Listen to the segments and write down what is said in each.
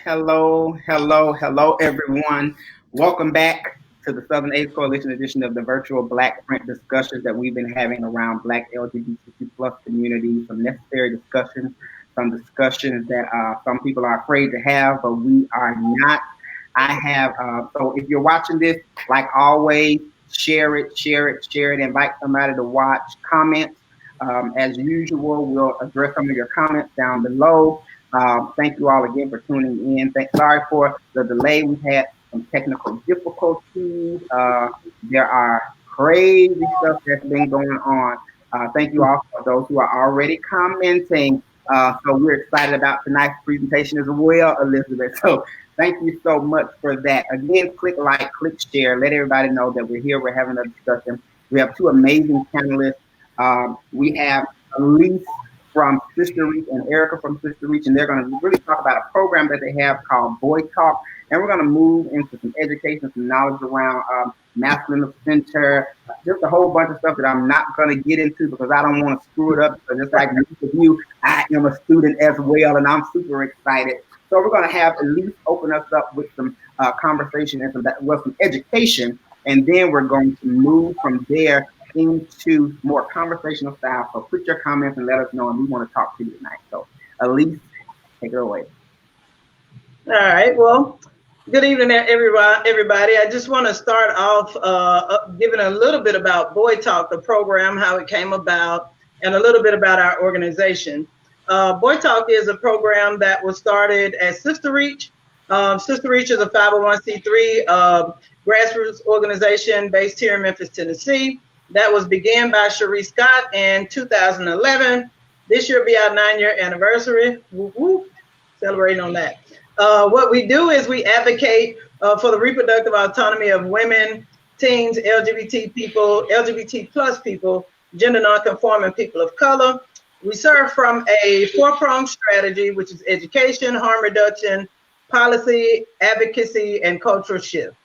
Hello, everyone. Welcome back to the Southern AIDS Coalition edition of the virtual Black Print discussions that we've been having around Black LGBTQ plus community. Some necessary discussions, some discussions that some people are afraid to have, but we are not. So if you're watching this, like always, share it, invite somebody to watch, comment. As usual, we'll address some of your comments down below. Thank you all again for tuning in. Sorry for the delay. We've had some technical difficulties. There are crazy stuff that's been going on. Thank you all for those who are already commenting. So we're excited about tonight's presentation as well, Elizabeth. So thank you so much for that. Again, click like, click share. Let everybody know that we're here. We're having a discussion. We have two amazing panelists. We have Elise from SisterReach and Erica from SisterReach, and they're going to really talk about a program that they have called BOITALK, and we're going to move into some education, some knowledge around masculine center, just a whole bunch of stuff that I'm not going to get into because I don't want to screw it up. So just like most of you, I am a student as well, and I'm super excited. So we're going to have Elise open us up with some conversation and some education, and then we're going to move from there into more conversational style. So put your comments and let us know, and we want to talk to you tonight. So Elise, take it away. All right, well, good evening everybody. I just want to start off giving a little bit about BOITALK, the program, how it came about, and a little bit about our organization. BOITALK is a program that was started at SisterReach. SisterReach is a 501c3 grassroots organization based here in Memphis, Tennessee. That was began by Cherie Scott in 2011. This year will be our 9-year anniversary. Woo-hoo. Celebrating on that. What we do is we advocate for the reproductive autonomy of women, teens, LGBT people, LGBT plus people, gender non-conforming people of color. We serve from a 4-pronged strategy, which is education, harm reduction, policy, advocacy, and cultural shift.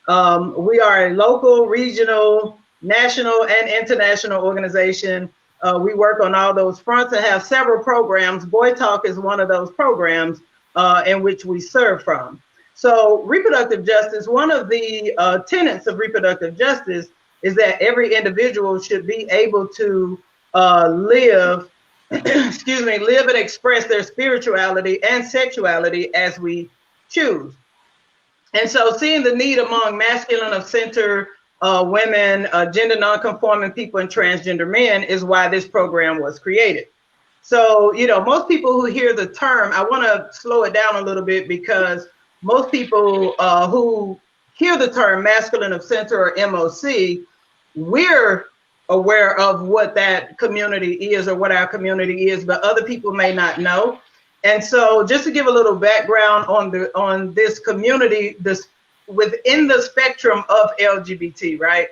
We are a local, regional, national, and international organization. We work on all those fronts and have several programs. BOITALK is one of those programs in which we serve from. So reproductive justice, one of the tenets of reproductive justice is that every individual should be able to live and express their spirituality and sexuality as we choose. And so seeing the need among masculine of center women, gender non-conforming people, and transgender men is why this program was created. So, you know, most people who hear the term, I want to slow it down a little bit because most people who hear the term masculine of center or MOC, we're aware of what that community is or what our community is, but other people may not know. And so just to give a little background on this community, within the spectrum of LGBT, right?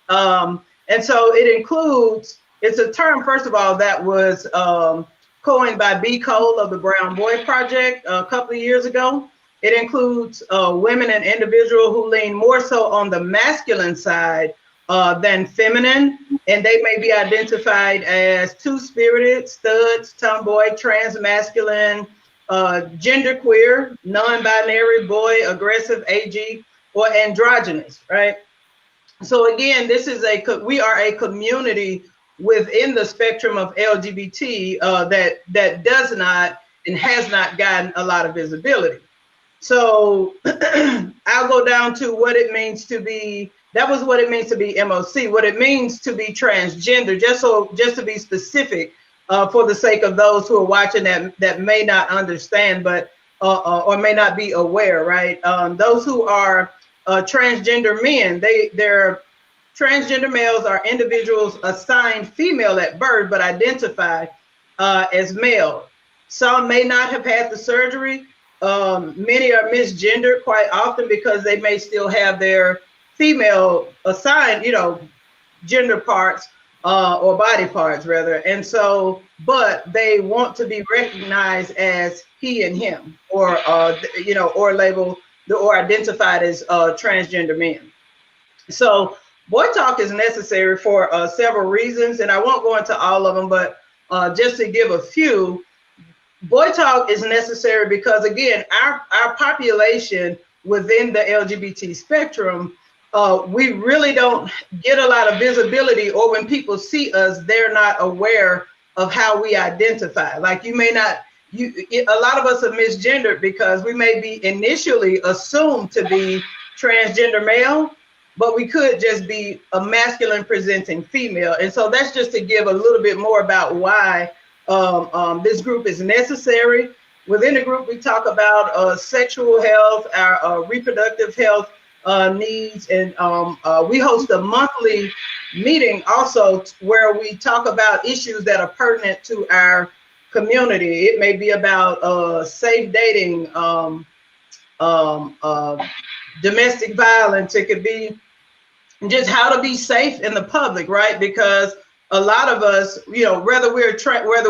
And so it includes, it's a term, first of all, that was coined by B. Cole of the Brown Boy Project a couple of years ago. It includes women and individuals who lean more so on the masculine side than feminine, and they may be identified as two-spirited, studs, tomboy, trans-masculine, genderqueer, non-binary, boy, aggressive, AG, or androgynous, right? So again, we are a community within the spectrum of LGBT that does not and has not gotten a lot of visibility. So I'll go down to what it means to be, that was what it means to be MOC, what it means to be transgender, just to be specific, for the sake of those who are watching that may not understand, but or may not be aware, right? Those who are transgender men, they're transgender males are individuals assigned female at birth but identify as male. Some may not have had the surgery. Many are misgendered quite often because they may still have their female assigned, gender parts or body parts rather. And so, but they want to be recognized as he and him, or or labeled or identified as transgender men. So BOITALK is necessary for several reasons, and I won't go into all of them, but just to give a few, BOITALK is necessary because, again, our population within the LGBT spectrum, we really don't get a lot of visibility, or when people see us, they're not aware of how we identify. Like a lot of us are misgendered because we may be initially assumed to be transgender male, but we could just be a masculine presenting female. And so that's just to give a little bit more about why this group is necessary. Within the group, we talk about sexual health, our reproductive health needs, and we host a monthly meeting also where we talk about issues that are pertinent to our community. It may be about safe dating, domestic violence. It could be just how to be safe in the public, right? Because a lot of us, whether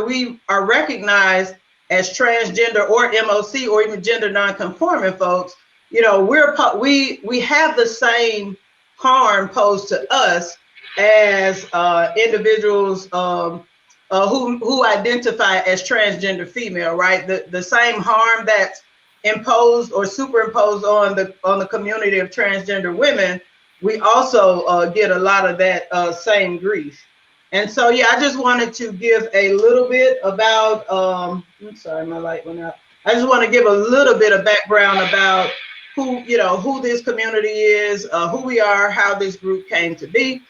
we are recognized as transgender or MOC or even gender non-conforming folks, we have the same harm posed to us as individuals who identify as transgender female, right? The same harm that's imposed or superimposed on the community of transgender women, we also get a lot of that same grief. And so, yeah, I just wanted to give a little bit about, I'm sorry, my light went out. I just want to give a little bit of background about who this community is, who we are, how this group came to be.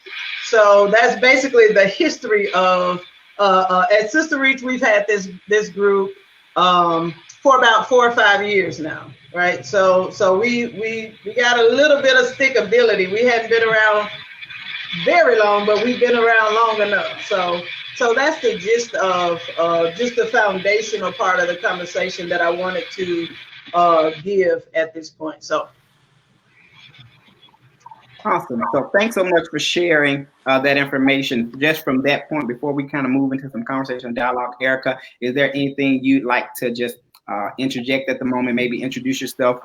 So that's basically the history of, at SisterReach, we've had this group for about 4 or 5 years now, right? So we got a little bit of stickability. We haven't been around very long, but we've been around long enough. So that's the gist of just the foundational part of the conversation that I wanted to give at this point. So awesome. So thanks so much for sharing that information. Just from that point, before we kind of move into some conversation and dialogue, Erica, is there anything you'd like to just interject at the moment? Maybe introduce yourself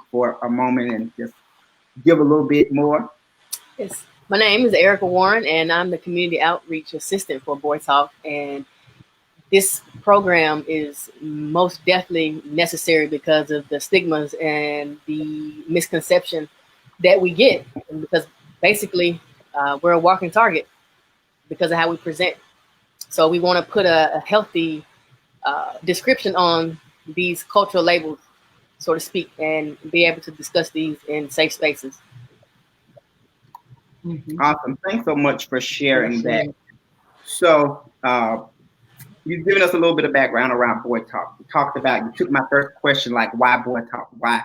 for a moment and just give a little bit more. Yes. My name is Erica Warren, and I'm the Community Outreach Assistant for BOITALK. And this program is most definitely necessary because of the stigmas and the misconception that we get. And because basically we're a walking target because of how we present. So we want to put a healthy description on these cultural labels, so to speak, and be able to discuss these in safe spaces. Awesome. Thanks so much for sharing that. So you've given us a little bit of background around BOITALK. You took my first question, like, why BOITALK? Why?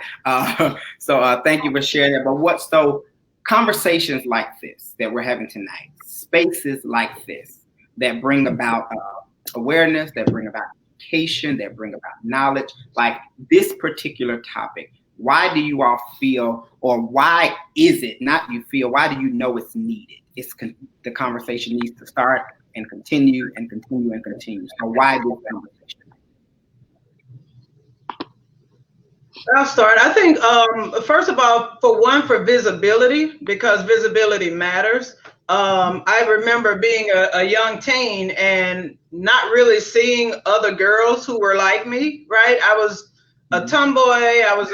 So thank you for sharing that. So conversations like this that we're having tonight, spaces like this that bring about awareness, that bring about education, that bring about knowledge, like this particular topic. Why do you all feel, or why is it, not you feel, why do you know it's needed? The conversation needs to start and continue and continue and continue. So why this conversation? I'll start. I think, first of all, for visibility, because visibility matters. I remember being a young teen and not really seeing other girls who were like me, right? I was a tomboy. I was,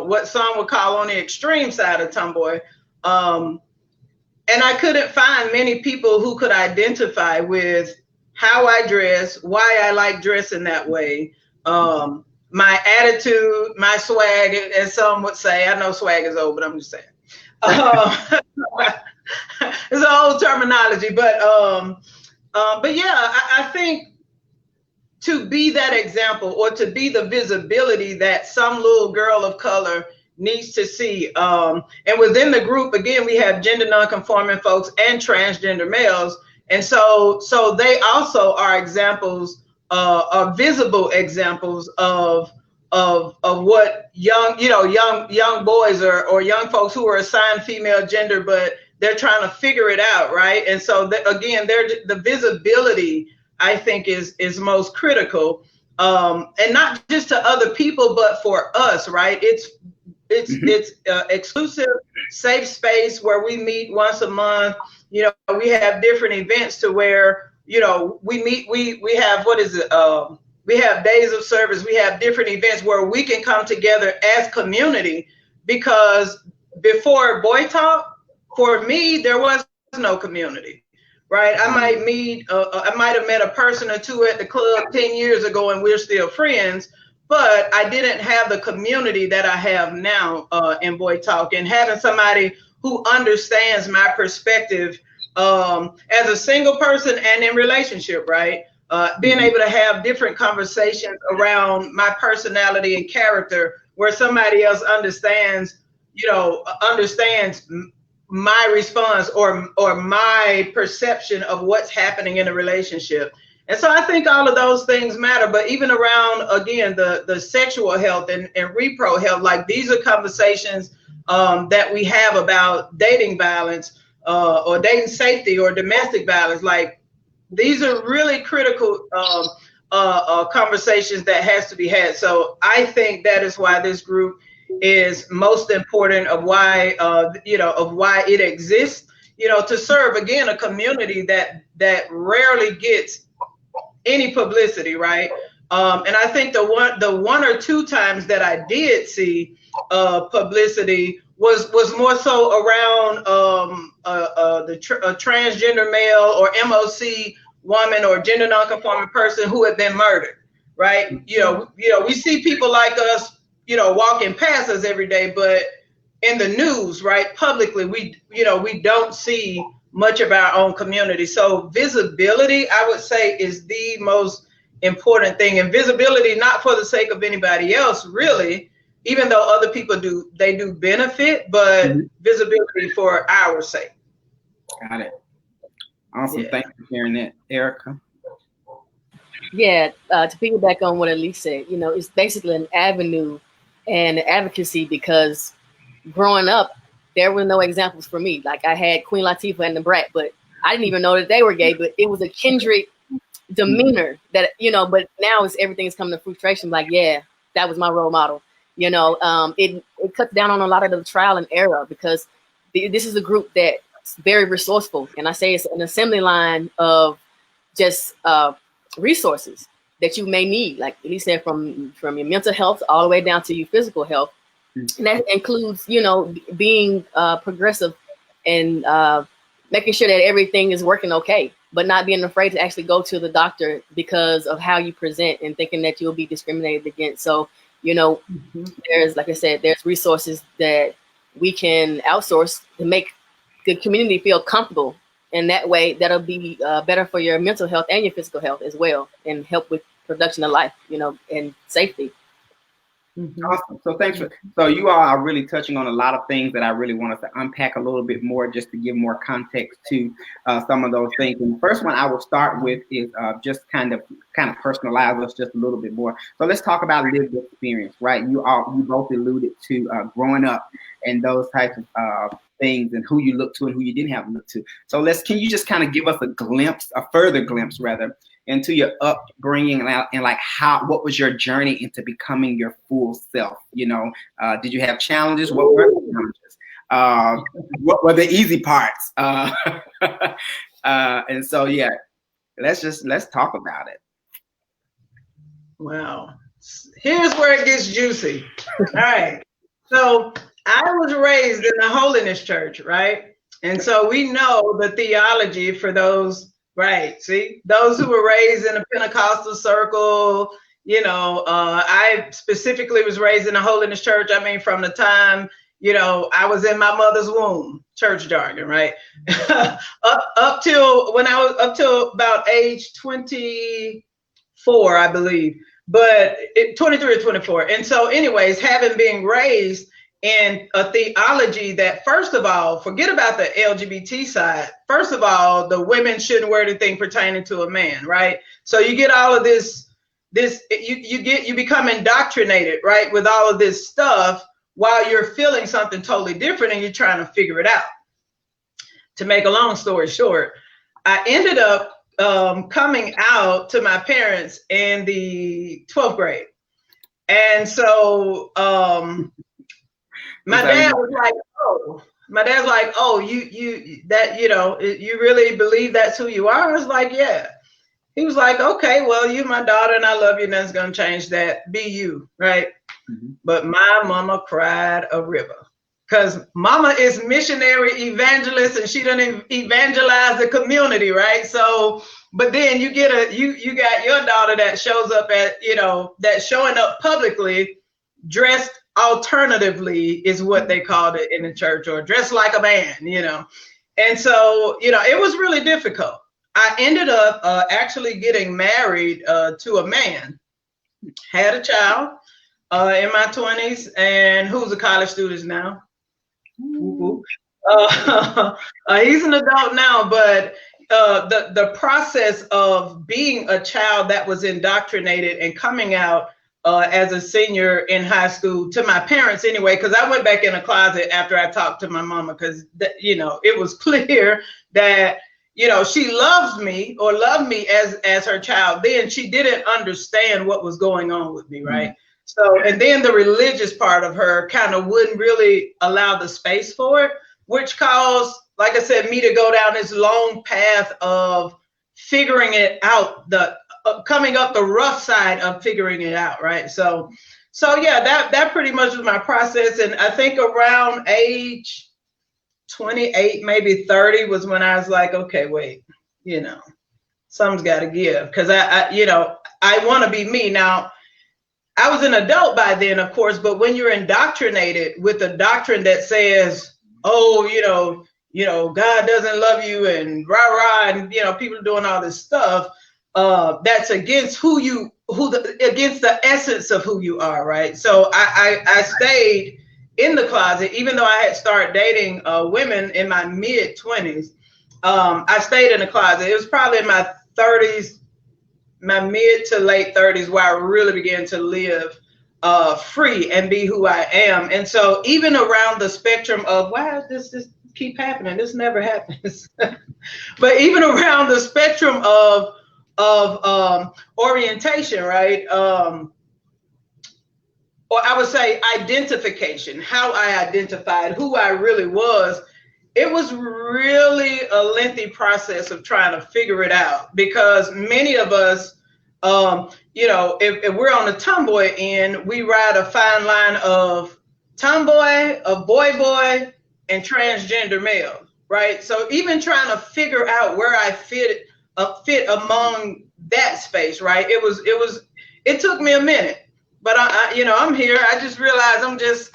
what some would call on the extreme side of tomboy. And I couldn't find many people who could identify with how I dress, why I like dressing that way, my attitude, my swag, as some would say. I know swag is old, but I'm just saying. It's an old terminology, but yeah, I think to be that example, or to be the visibility that some little girl of color needs to see. And within the group, again, we have gender non-conforming folks and transgender males. And so they also are examples, are visible examples of what young boys or young folks who are assigned female gender, but they're trying to figure it out, right? And so again, the visibility, I think, is most critical, and not just to other people, but for us, right? It's exclusive, safe space where we meet once a month. You know, we have different events to where, you know, we meet. We have we have days of service. We have different events where we can come together as community, because before BOITALK, for me, there was no community, right? I might have met a person or two at the club 10 years ago and we're still friends, but I didn't have the community that I have now in BOITALK, and having somebody who understands my perspective as a single person and in relationship, right? Being able to have different conversations around my personality and character, where somebody else understands my response or my perception of what's happening in a relationship. And so I think all of those things matter. But even around, again, the sexual health and repro health, like these are conversations that we have about dating violence or dating safety or domestic violence. Like, these are really critical conversations that has to be had. So I think that is why this group is most important, of why it exists, to serve, again, a community that rarely gets any publicity, right? And I think the one or two times that I did see publicity was more so around the transgender male or MOC woman or gender nonconforming person who had been murdered, right? We see people like us, walking past us every day, but in the news, right, publicly, we don't see much of our own community. So visibility, I would say, is the most important thing, and visibility not for the sake of anybody else, really, even though other people do benefit, but visibility for our sake. Got it. Awesome. Yeah. Thanks for sharing that, Erica. Yeah, to piggyback on what Elise said, it's basically an avenue and advocacy, because growing up, there were no examples for me. Like, I had Queen Latifah and the Brat, but I didn't even know that they were gay, but it was a kindred demeanor that, but now everything is coming to frustration. Like, yeah, that was my role model. It cuts down on a lot of the trial and error, because this is a group that's very resourceful. And I say it's an assembly line of just resources that you may need, like Elise said, from your mental health all the way down to your physical health. And that includes, being progressive and making sure that everything is working okay, but not being afraid to actually go to the doctor because of how you present and thinking that you'll be discriminated against. So, there's, like I said, there's resources that we can outsource to make the community feel comfortable. And that way, that'll be better for your mental health and your physical health as well, and help with production of life, and safety. Awesome. So thanks so you all are really touching on a lot of things that I really wanted to unpack a little bit more, just to give more context to some of those things. And the first one I will start with is just kind of personalize us just a little bit more. So let's talk about lived experience, right? You both alluded to growing up and those types of things, and who you look to and who you didn't have to look to. So can you just kind of give us a further glimpse into your upbringing and like what was your journey into becoming your full self? Did you have challenges? What were the challenges? What were the easy parts? And so, yeah, let's talk about it. Wow. Here's where it gets juicy. All right. So I was raised in the holiness church, right? And so we know the theology for those. Right. See, those who were raised in a Pentecostal circle, I specifically was raised in a holiness church. I mean, from the time, I was in my mother's womb, church jargon, right? up till about age 24, I believe, but 23 or 24. And so anyways, having been raised in a theology that, first of all, forget about the LGBT side. First of all, the women shouldn't wear anything pertaining to a man, right? So you get all of you become indoctrinated, right, with all of this stuff while you're feeling something totally different and you're trying to figure it out. To make a long story short, I ended up coming out to my parents in the 12th grade. And so my dad's like, oh, you really believe that's who you are? I was like, yeah. He was like, okay, well, you my daughter and I love you, and that's gonna change that. Be you, right? Mm-hmm. But my mama cried a river. Because mama is missionary evangelist and she doesn't evangelize the community, right? So, but then you got your daughter that shows up that's showing up publicly dressed alternatively is what they called it in the church, or dressed like a man, And so, it was really difficult. I ended up actually getting married to a man, had a child in my 20s, and who's a college student now. He's an adult now, but the process of being a child that was indoctrinated and coming out as a senior in high school to my parents anyway, because I went back in a closet after I talked to my mama, because it was clear that she loved me as her child. Then she didn't understand what was going on with me, right? So, and then the religious part of her kind of wouldn't really allow the space for it, which caused, like I said, me to go down this long path of figuring it out, coming up the rough side of figuring it out, right? So yeah, that pretty much was my process. And I think around age 28, maybe 30 was when I was like, okay, wait, something's got to give, because I want to be me now. I was an adult by then, of course, but when you're indoctrinated with a doctrine that says, oh, God doesn't love you and rah, and, people doing all this stuff, that's against against the essence of who you are, right? So I stayed in the closet, even though I had started dating women in my mid-20s. I stayed in the closet. It was probably in my 30s, my mid to late 30s, where I really began to live free and be who I am. And so even around the spectrum of, why does this keep happening? This never happens. But even around the spectrum of orientation, right? Or I would say identification, how I identified who I really was. It was really a lengthy process of trying to figure it out, because many of us, if we're on the tomboy end, we ride a fine line of tomboy, a boy, and transgender male, right? So even trying to figure out where I fit among that space, right? It took me a minute, but I'm here. I just realized I'm just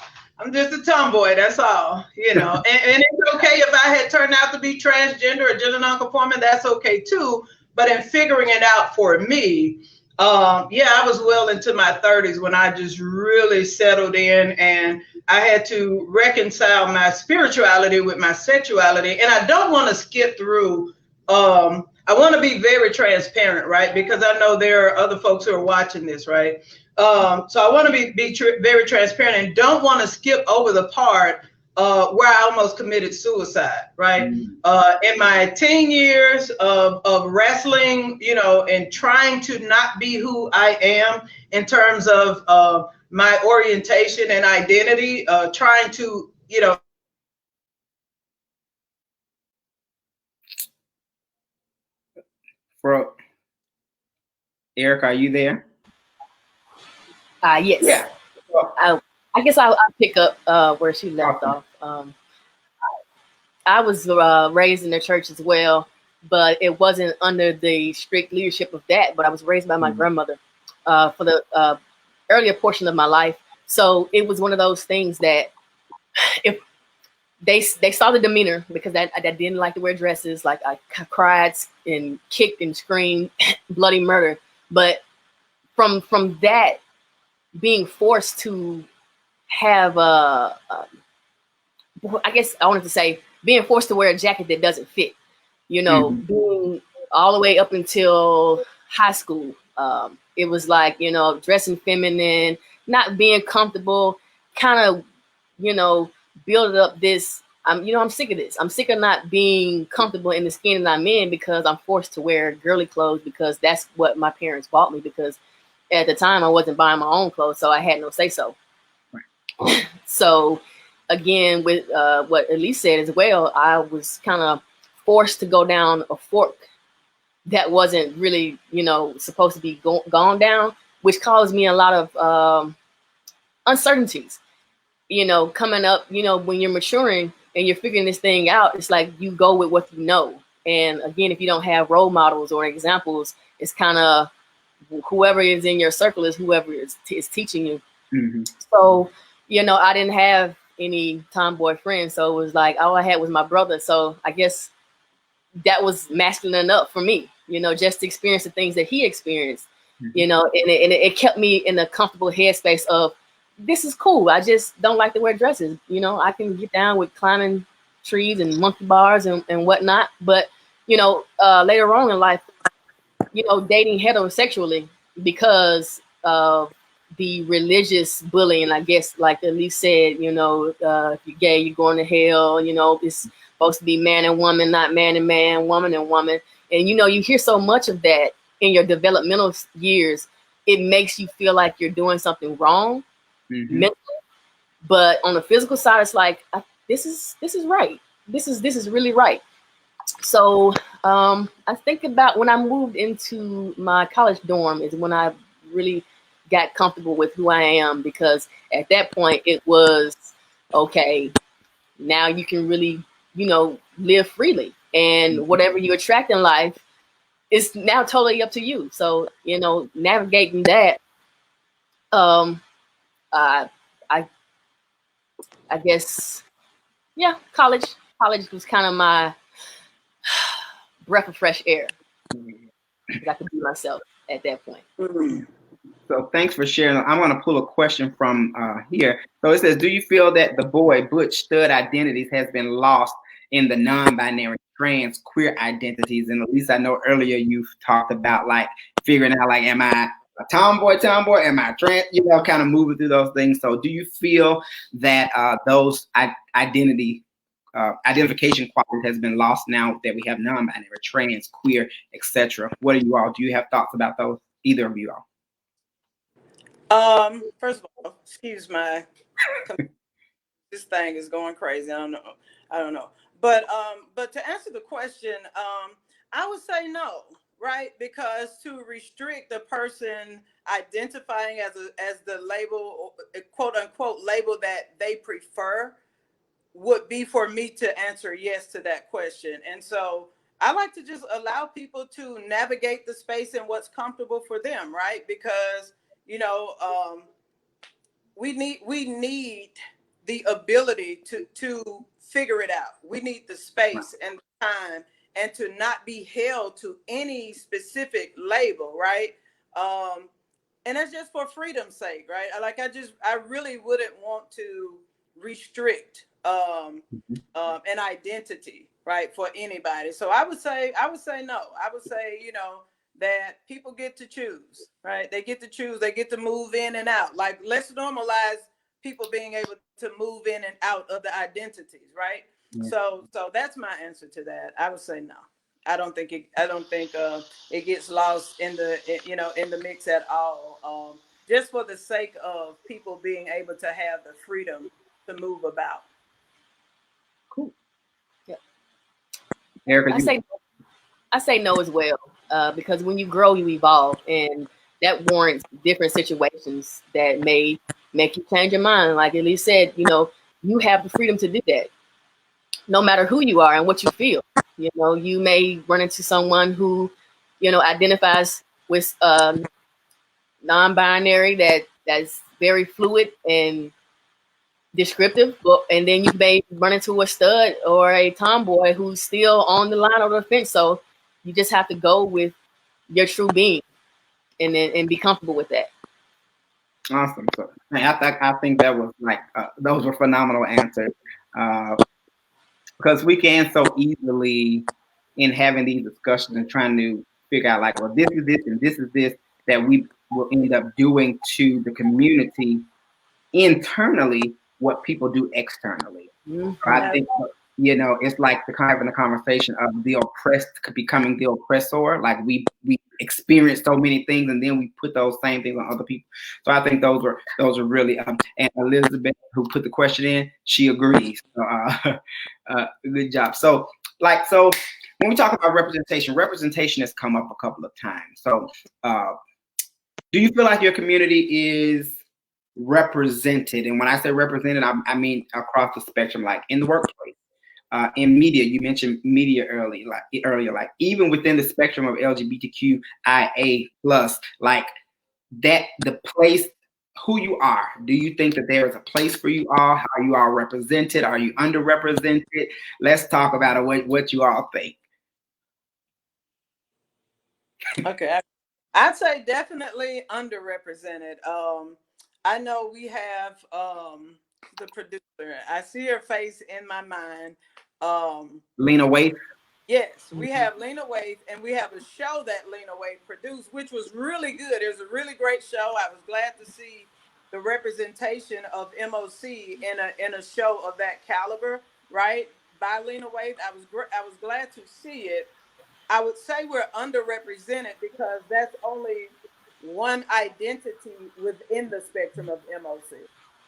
a tomboy, that's all, and it's okay if I had turned out to be transgender or gender non-conforming, that's okay too. But in figuring it out for me, I was well into my 30s when I just really settled in, and I had to reconcile my spirituality with my sexuality. And I don't want to skip through, I want to be very transparent, right? Because I know there are other folks who are watching this, right? So I want to be very transparent, and don't want to skip over the part where I almost committed suicide, right? In my teen years of wrestling, and trying to not be who I am in terms of my orientation and identity, trying to, Bro, Eric, are you there? Yes. Yeah. I guess I'll pick up where she left off. I was raised in the church as well, but it wasn't under the strict leadership of that. But I was raised by my grandmother for the earlier portion of my life. So it was one of those things that if they saw the demeanor, because I didn't like to wear dresses, like I cried and kicked and screamed bloody murder. But from that, being forced to have I guess I wanted to say being forced to wear a jacket that doesn't fit, being all the way up until high school. It was like, dressing feminine, not being comfortable, kind of, building up this. I'm sick of this. I'm sick of not being comfortable in the skin that I'm in because I'm forced to wear girly clothes because that's what my parents bought me, because at the time I wasn't buying my own clothes, so I had no say so. Right. So again, with what Elise said as well, I was kind of forced to go down a fork that wasn't really, supposed to be gone down, which caused me a lot of uncertainties. Coming up, when you're maturing and you're figuring this thing out, it's like you go with what you know. And again, if you don't have role models or examples, it's kind of whoever is in your circle is whoever is teaching you. Mm-hmm. So, I didn't have any tomboy friends. So it was like all I had was my brother. So I guess that was masculine enough for me, just to experience the things that he experienced, mm-hmm. And it kept me in a comfortable headspace of, this is cool. I just don't like to wear dresses. I can get down with climbing trees and monkey bars and whatnot. But, later on in life, dating heterosexually because of the religious bullying, I guess, like Elise said, if you're gay, you're going to hell, it's supposed to be man and woman, not man and man, woman and woman. And, you hear so much of that in your developmental years, it makes you feel like you're doing something wrong. Mm-hmm. Mentally. But on the physical side, it's like, this is right. This is really right. So I think about when I moved into my college dorm is when I really got comfortable with who I am, because at that point it was, okay, now you can really, live freely, and whatever you attract in life is now totally up to you. So, navigating that, I guess, yeah, college was kind of my breath of fresh air. I could be myself at that point. Mm-hmm. So thanks for sharing. I'm going to pull a question from here. So it says, do you feel that the boy butch stud identities has been lost in the non-binary trans queer identities? And at least I know earlier you've talked about like figuring out like, am I a tomboy? Am I trans? Kind of moving through those things. So do you feel that those identification qualities has been lost now that we have non-binary, trans, queer, etc.? What are you all? Do you have thoughts about those? Either of you all? First of all, excuse my, this thing is going crazy. I don't know. But to answer the question, I would say no, right? Because to restrict the person identifying as the label, quote unquote label that they prefer, would be for me to answer yes to that question. And so I like to just allow people to navigate the space and what's comfortable for them, right? Because we need the ability to figure it out. We need the space and the time, and to not be held to any specific label, right? And that's just for freedom's sake, right? I really wouldn't want to restrict an identity, right, for anybody. So I would say no. I would say, that people get to choose, right? They get to choose. They get to move in and out. Like, let's normalize people being able to move in and out of the identities, right? Yeah. So that's my answer to that. I would say no. I don't think it gets lost in the mix at all. Just for the sake of people being able to have the freedom to move about. Cool. Yeah. Erica, I say no as well, because when you grow, you evolve, and that warrants different situations that may make you change your mind. Like Elise said, you have the freedom to do that, no matter who you are and what you feel. You may run into someone who, identifies with non-binary that's very fluid and descriptive, and then you may run into a stud or a tomboy who's still on the line of the fence. So you just have to go with your true being and be comfortable with that. Awesome. So I think that was like those were phenomenal answers, because we can so easily in having these discussions and trying to figure out like, well, this is this and this is this that we will end up doing to the community internally what people do externally. Mm-hmm. I think, you know, it's like the having the conversation of the oppressed becoming the oppressor. Like we experience so many things, and then we put those same things on other people. So I think those are really. And Elizabeth, who put the question in, she agrees. So, good job. So when we talk about representation has come up a couple of times. So do you feel like your community is represented? And when I say represented, I mean across the spectrum, like in the workplace, in media. You mentioned media earlier, like even within the spectrum of LGBTQIA plus, like that, the place, who you are. Do you think that there is a place for you all? How you are represented? Are you underrepresented? Let's talk about it. What you all think. Okay, I'd say definitely underrepresented. I know we have the producer. I see her face in my mind. Lena Waithe. Yes, we have Lena Waithe, and we have a show that Lena Waithe produced, which was really good. It was a really great show. I was glad to see the representation of MOC in a show of that caliber, right? By Lena Waithe. I was glad to see it. I would say we're underrepresented because that's only one identity within the spectrum of MOC.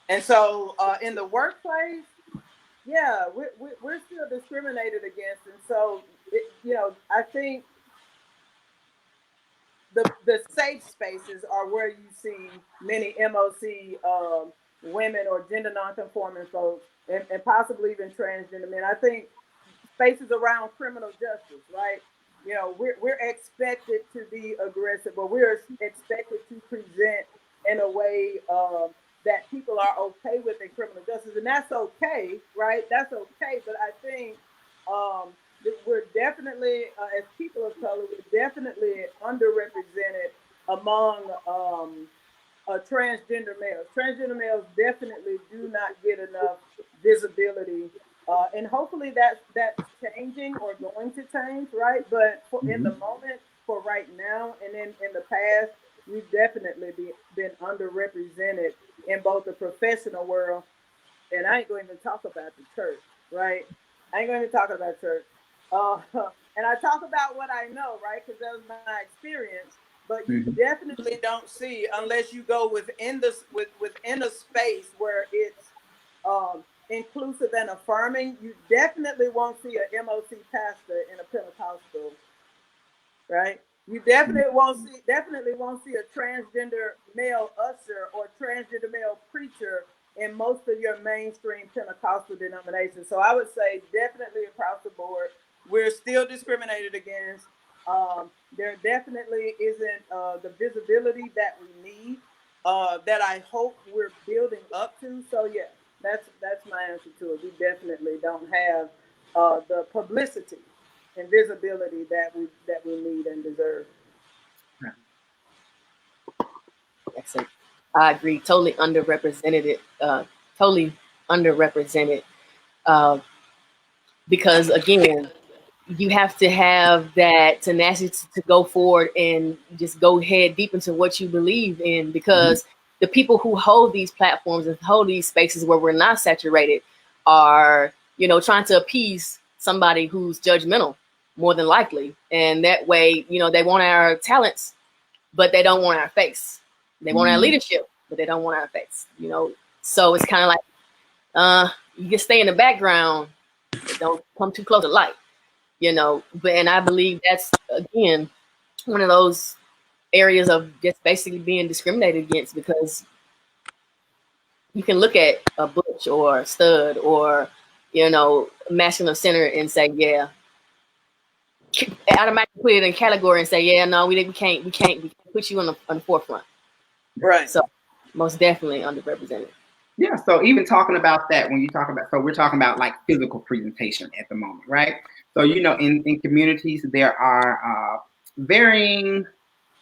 And so in the workplace, yeah, we're still discriminated against. And so, I think the safe spaces are where you see many MOC women or gender non-conforming folks and possibly even transgender men. I think spaces around criminal justice, right? We're expected to be aggressive, but we're expected to present in a way that people are okay with in criminal justice, and that's okay, right? That's okay. But I think we're definitely, as people of color, we're definitely underrepresented among transgender males. Transgender males definitely do not get enough visibility. And hopefully that's changing or going to change, right? But in the moment, for right now, and in the past, we've definitely been underrepresented in both the professional world, and I ain't going to even talk about the church, right? I ain't going to talk about church. And I talk about what I know, right? Because that was my experience. But you definitely don't see, unless you go within a space where it's inclusive and affirming, you definitely won't see a MOC pastor in a Pentecostal, right? You definitely won't see a transgender male usher or transgender male preacher in most of your mainstream Pentecostal denominations. So I would say definitely across the board, we're still discriminated against. There definitely isn't the visibility that we need, that I hope we're building up to. So yeah, that's my answer to it. We definitely don't have the publicity and visibility that we need and deserve. Excellent. I agree. Totally underrepresented. Totally underrepresented. Because again, you have to have that tenacity to go forward and just go head deep into what you believe in, because the people who hold these platforms and hold these spaces where we're not saturated are, trying to appease somebody who's judgmental, more than likely. And that way, they want our talents, but they don't want our face. They want our leadership, but they don't want our face, So it's kind of like, you can stay in the background, but don't come too close to light. And I believe that's, again, one of those areas of just basically being discriminated against, because you can look at a Butch or a Stud or, masculine center and say, yeah, automatically put it in category and say, yeah, no, we can't put you on the forefront. Right. So most definitely underrepresented. Yeah, so even talking about that, so we're talking about like physical presentation at the moment, right? So, in communities, there are varying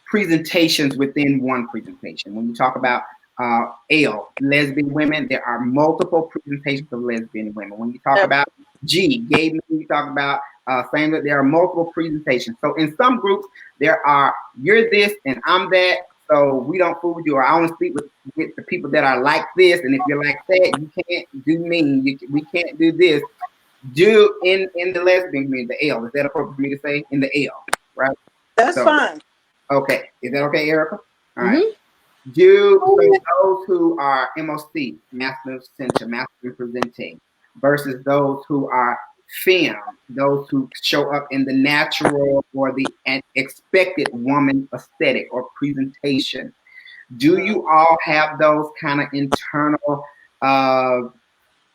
presentations within one presentation. When you talk about L, lesbian women. There are multiple presentations of lesbian women. When you talk about G, gay men, you talk about same, that there are multiple presentations. So in some groups, there are you're this and I'm that. So we don't fool with you, or I only speak with the people that are like this. And if you're like that, you can't do me. We can't do this. Do in the lesbian community, the L. Is that appropriate for me to say? In the L, right? That's fine. Okay. Is that okay, Erica? All right. Do so those who are MOC, masculine center, masculine presenting, versus those who are femme, those who show up in the natural or the expected woman aesthetic or presentation. Do you all have those kind of internal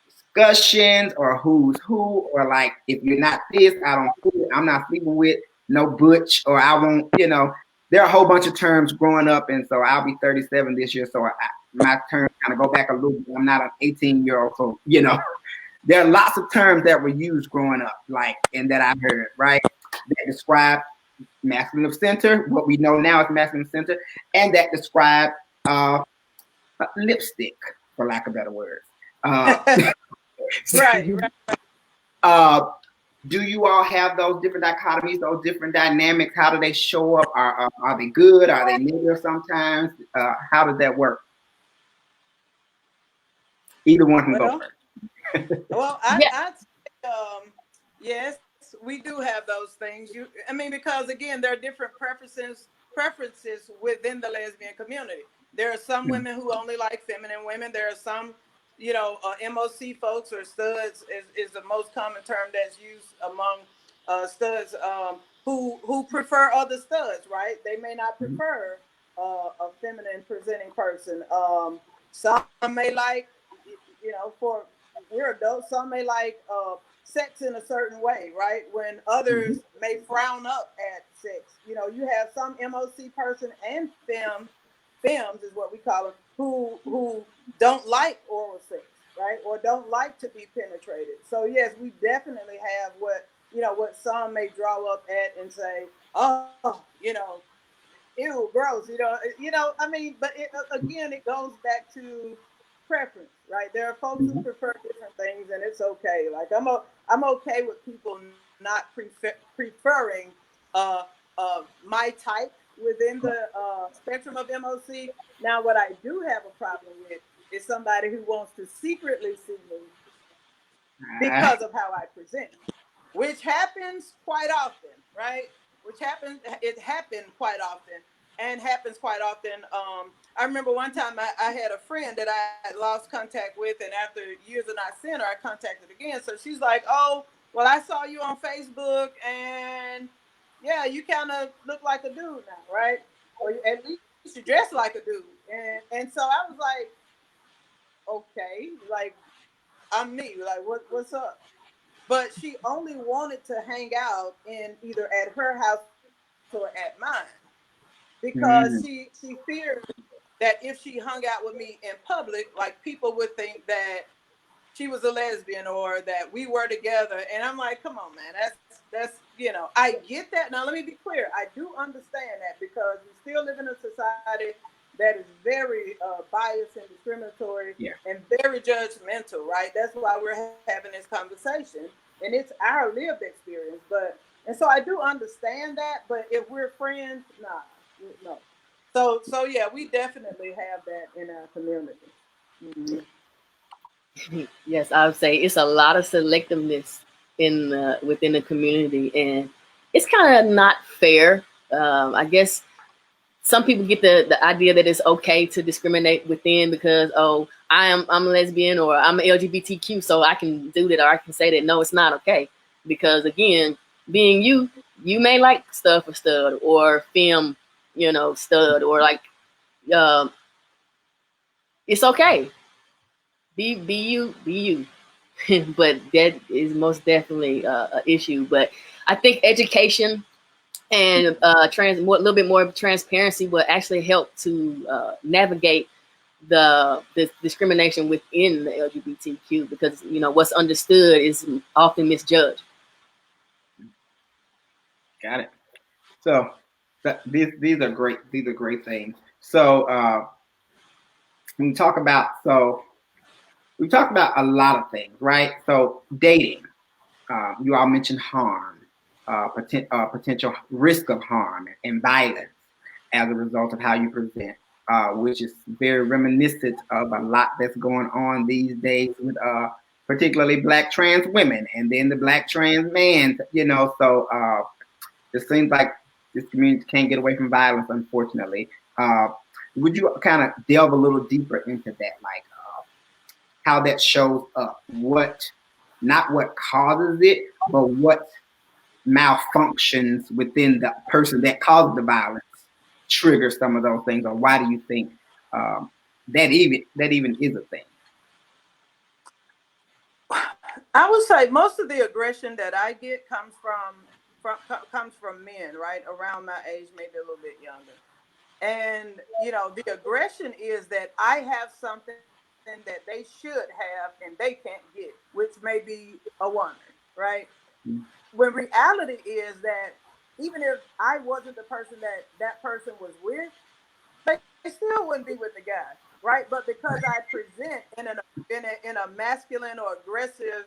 discussions, or who's who, or like, if you're not this, I don't fool it. I'm not sleeping with no butch, or I won't, there are a whole bunch of terms growing up, and so I'll be 37 this year, so my terms kind of go back a little bit. I'm not an 18-year-old, so there are lots of terms that were used growing up, like, and that I heard, right, that describe masculine of center, what we know now is masculine of center, and that describe lipstick, for lack of better words. Right. Do you all have those different dichotomies, those different dynamics? How do they show up? Are they good? Are they negative sometimes? How does that work? Either one can go first. Well, yes, we do have those things. Because again, there are different preferences within the lesbian community. There are some women who only like feminine women. There are some, MOC folks, or studs is the most common term that's used among studs, who prefer other studs, right? They may not prefer a feminine presenting person. Some may like, we're adults, some may like sex in a certain way, right? When others may frown up at sex. You have some MOC person and femmes is what we call them, who don't like oral sex, right? Or don't like to be penetrated. So yes, we definitely have what some may draw up at and say, oh, ew, gross, but again, it goes back to preference, right? There are folks who prefer different things, and it's okay. Like I'm okay with people not preferring my type within the spectrum of MOC. Now, what I do have a problem with is somebody who wants to secretly see me because of how I present, which happens quite often, right? It happened quite often. And happens quite often. I remember one time I had a friend that I had lost contact with, and after years of not seeing her, I contacted again. So she's like, "Oh, well, I saw you on Facebook, and yeah, you kind of look like a dude now, right? Or at least you dress like a dude." And so I was like, "Okay, like I'm me. Like what's up?" But she only wanted to hang out in either at her house or at mine, because she feared that if she hung out with me in public, like, people would think that she was a lesbian or that we were together. And I'm like, come on, man, that's I get that. Now let me be clear, I do understand that, because we still live in a society that is very biased and discriminatory and very judgmental, right? That's why we're having this conversation, and it's our lived experience. And so I do understand that, but if we're friends, no. So yeah, we definitely have that in our community. Yes, I would say it's a lot of selectiveness within the community, and it's kind of not fair. I guess some people get the idea that it's okay to discriminate within because, oh, I'm a lesbian or I'm LGBTQ, so I can do that, or I can say that. No, it's not okay, because again, being you may like stuff or stud or femme, stud, or like, it's okay. Be you. But that is most definitely an issue. But I think education and a little bit more transparency will actually help to navigate the discrimination within the LGBTQ, because what's understood is often misjudged. Got it. So these are great. These are great things. So we talk about, so we talked about a lot of things, right? So dating, you all mentioned harm, potential risk of harm and violence as a result of how you present, which is very reminiscent of a lot that's going on these days with particularly Black trans women and then the Black trans man, you know, so it seems like this community can't get away from violence, unfortunately. Would you kind of delve a little deeper into that, like how that shows up? Not what causes it, but what malfunctions within the person that caused the violence trigger some of those things, or why do you think that even is a thing? I would say most of the aggression that I get comes from men, right, around my age, maybe a little bit younger. And you know, the aggression is that I have something that they should have and they can't get, which may be a woman, right? Mm-hmm. When reality is that even if I wasn't the person that person was with, they still wouldn't be with the guy, right? But because I present in a masculine or aggressive,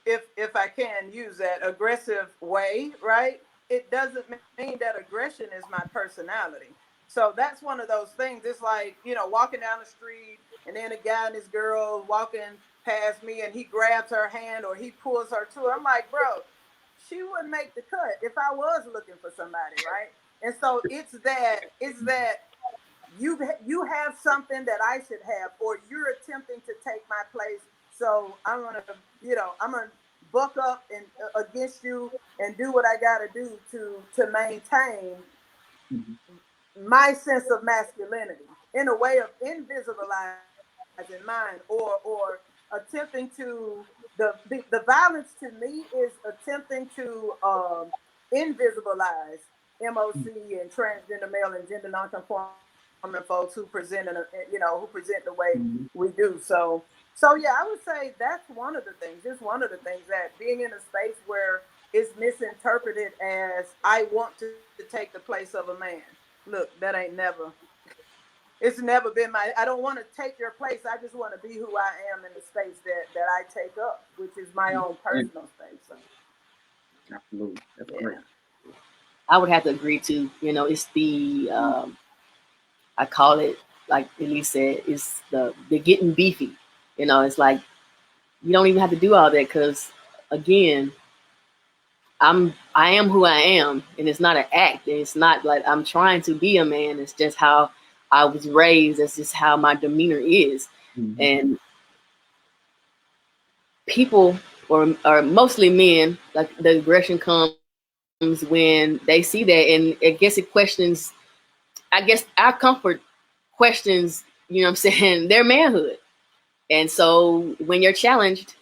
if I can use that aggressive way, right? It doesn't mean that aggression is my personality. So that's one of those things. It's like, you know, walking down the street and then a guy and this girl walking past me and he grabs her hand or he pulls her to her. I'm like, bro, she wouldn't make the cut if I was looking for somebody, right? And so it's that you have something that I should have, or you're attempting to take my place. So I'm gonna buck up and against you and do what I gotta do to maintain my sense of masculinity in a way of invisibilizing mine, or attempting to the violence to me is attempting to invisibilize MOC and transgender male and gender non-conforming folks who present the way we do. So yeah, I would say that's one of the things. Just one of the things, that being in a space where it's misinterpreted as I want to take the place of a man. Look, it's never been I don't want to take your place. I just want to be who I am in the space that I take up, which is my own personal space. So. Absolutely. That's great. I would have to agree too. You know, it's the I call it, like Elise said, it's the getting beefy. You know, it's like you don't even have to do all that because, again, I am who I am, and it's not an act. And it's not like I'm trying to be a man. It's just how I was raised. That's just how my demeanor is. Mm-hmm. And people, or mostly men, like the aggression comes when they see that, and I guess it questions. I guess our comfort questions, you know what I'm saying, their manhood. And so when you're challenged,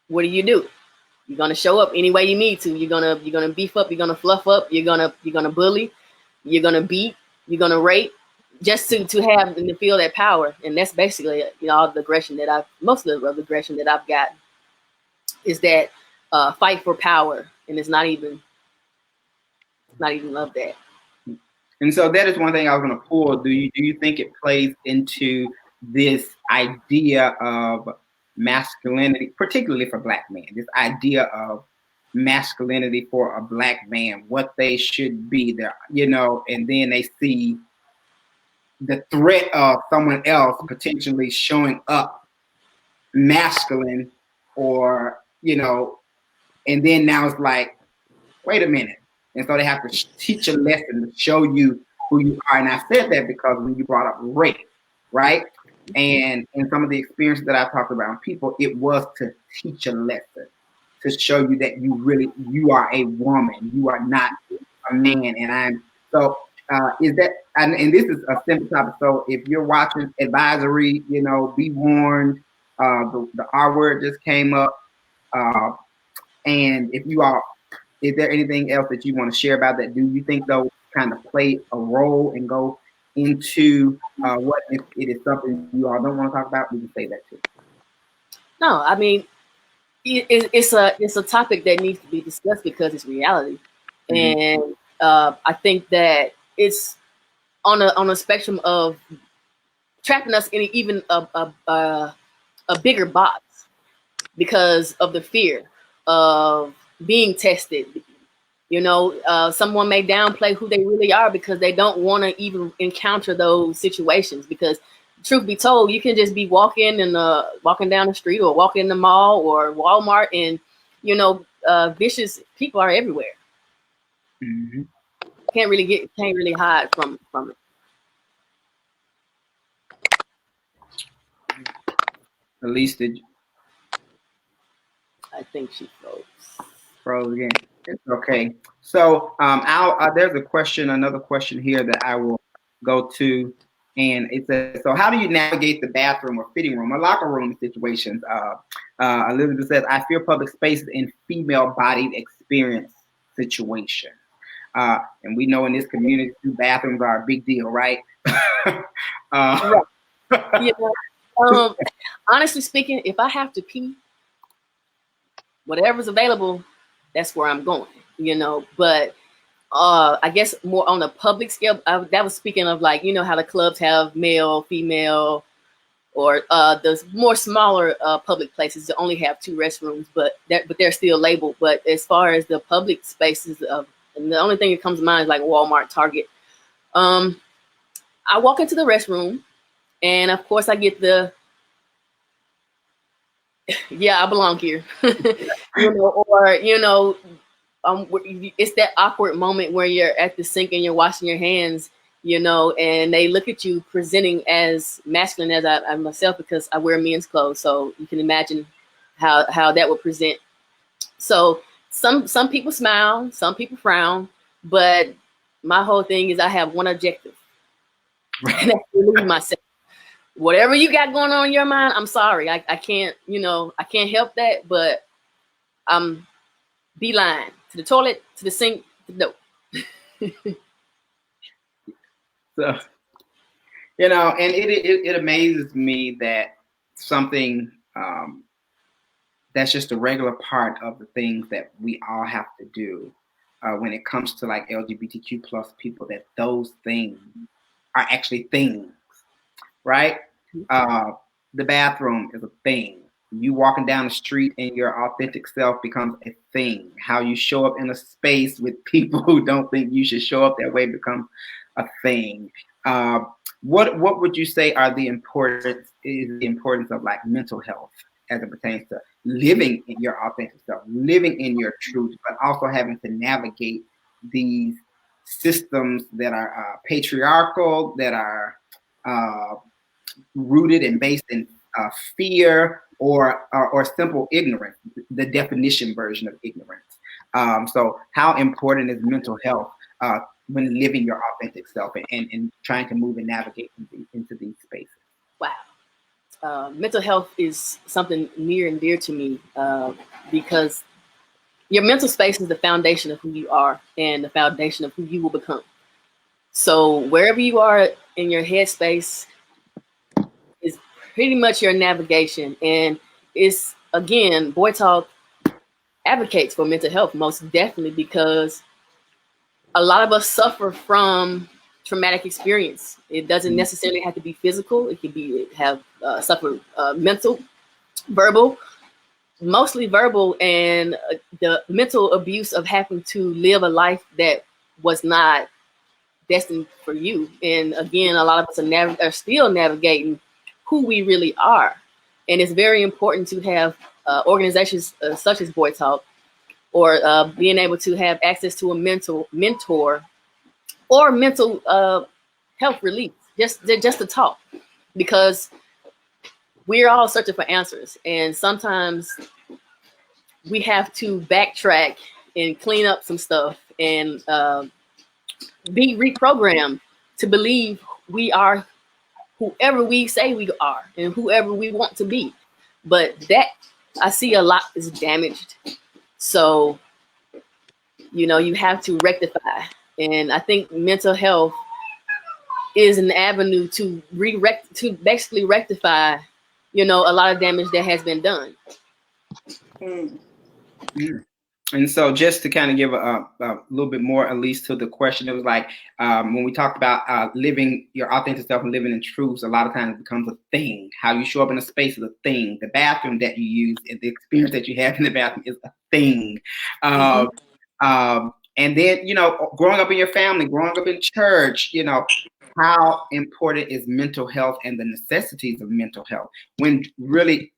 what do? You're gonna show up any way you need to. You're gonna beef up, you're gonna fluff up, you're gonna bully, you're gonna beat, you're gonna rape, just to have and to feel that power. And that's basically, you know, all the aggression that most of the aggression that I've got is that fight for power. And it's not even love that. And so that is one thing I was going to pull. Do you think it plays into this idea of masculinity, particularly for Black men, this idea of masculinity for a Black man, what they should be there, you know, and then they see the threat of someone else potentially showing up masculine, or, you know, and then now it's like, wait a minute. And so they have to teach a lesson to show you who you are. And I said that because when you brought up rape, right? And in some of the experiences that I talked about with people, it was to teach a lesson, to show you that you are a woman, you are not a man. And is that, and this is a simple topic. So if you're watching advisory, you know, be warned, the R word just came up. And if you are, is there anything else that you want to share about that? Do you think those kind of play a role and go into what if it is something you all don't want to talk about? We can say that too. No, I mean, it's a topic that needs to be discussed because it's reality, mm-hmm. And I think that it's on a spectrum of trapping us in even a bigger box because of the fear of being tested. Someone may downplay who they really are because they don't want to even encounter those situations. Because truth be told, you can just be walking down the street or walking in the mall or Walmart, and vicious people are everywhere. Mm-hmm. Can't really hide from it. Elise, did you? I think she Froze again. It's okay. So there's another question here that I will go to, and it says, so how do you navigate the bathroom or fitting room or locker room situations? Elizabeth says, I fear public spaces in female-bodied experience situations. And we know in this community, bathrooms are a big deal, right? Right. Honestly speaking, if I have to pee, whatever's available, that's where I'm going, but I guess more on a public scale, that was speaking of like, how the clubs have male, female, or the more smaller public places that only have 2 restrooms, but they're still labeled. But as far as the public spaces and the only thing that comes to mind is like Walmart, Target. I walk into the restroom, and of course I get I belong here, it's that awkward moment where you're at the sink and you're washing your hands, and they look at you presenting as masculine as I myself, because I wear men's clothes. So you can imagine how that would present. So some people smile, some people frown, but my whole thing is I have one objective, and that's to relieve myself. Whatever you got going on in your mind, I'm sorry. I can't, I can't help that, but I'm beeline to the toilet, to the sink, to the door. So, and it amazes me that something that's just a regular part of the things that we all have to do when it comes to like LGBTQ plus people, that those things are actually things, right? The bathroom is a thing. You walking down the street and your authentic self becomes a thing. How you show up in a space with people who don't think you should show up that way becomes a thing. What would you say are the importance of like mental health as it pertains to living in your authentic self, living in your truth, but also having to navigate these systems that are patriarchal, that are rooted and based in fear or simple ignorance, the definition version of ignorance. So how important is mental health when living your authentic self and trying to move and navigate into these spaces? Wow. Mental health is something near and dear to me because your mental space is the foundation of who you are and the foundation of who you will become. So wherever you are in your headspace is pretty much your navigation. And it's, again, BOITALK advocates for mental health most definitely, because a lot of us suffer from traumatic experience. It doesn't necessarily have to be physical. It could be suffer mental, verbal, mostly verbal, and the mental abuse of having to live a life that was not destined for you. And again, a lot of us are still navigating who we really are. And it's very important to have organizations such as BOITALK, or being able to have access to a mentor or mental health relief, just to talk, because we're all searching for answers. And sometimes we have to backtrack and clean up some stuff and be reprogrammed to believe we are whoever we say we are and whoever we want to be. But that, I see a lot is damaged. So, you have to rectify. And I think mental health is an avenue to basically rectify, a lot of damage that has been done. And so just to kind of give a little bit more, at least to the question, it was like when we talked about living your authentic self and living in truths, a lot of times it becomes a thing. How you show up in a space is a thing. The bathroom that you use and the experience that you have in the bathroom is a thing. And then, you know, growing up in your family, growing up in church, you know, how important is mental health and the necessities of mental health when really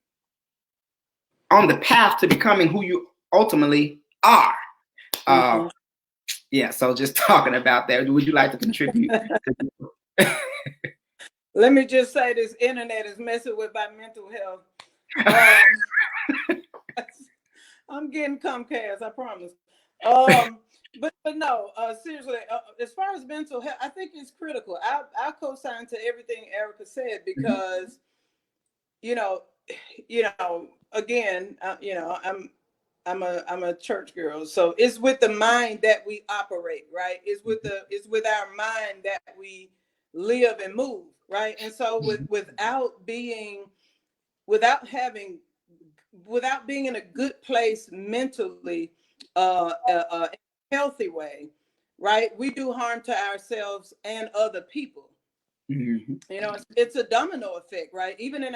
on the path to becoming who you ultimately are. Yeah, so just talking about that, would you like to contribute? Let me just say this internet is messing with my mental health. I'm getting Comcast, I promise. But no, seriously, as far as mental health, I think it's critical. I co-sign to everything Erica said because, you know, again, you know, I'm a church girl, so it's with the mind that we operate, right? It's with our mind that we live and move, right? And so without being in a good place mentally, in a healthy way, right? We do harm to ourselves and other people. You know, it's a domino effect, right? Even in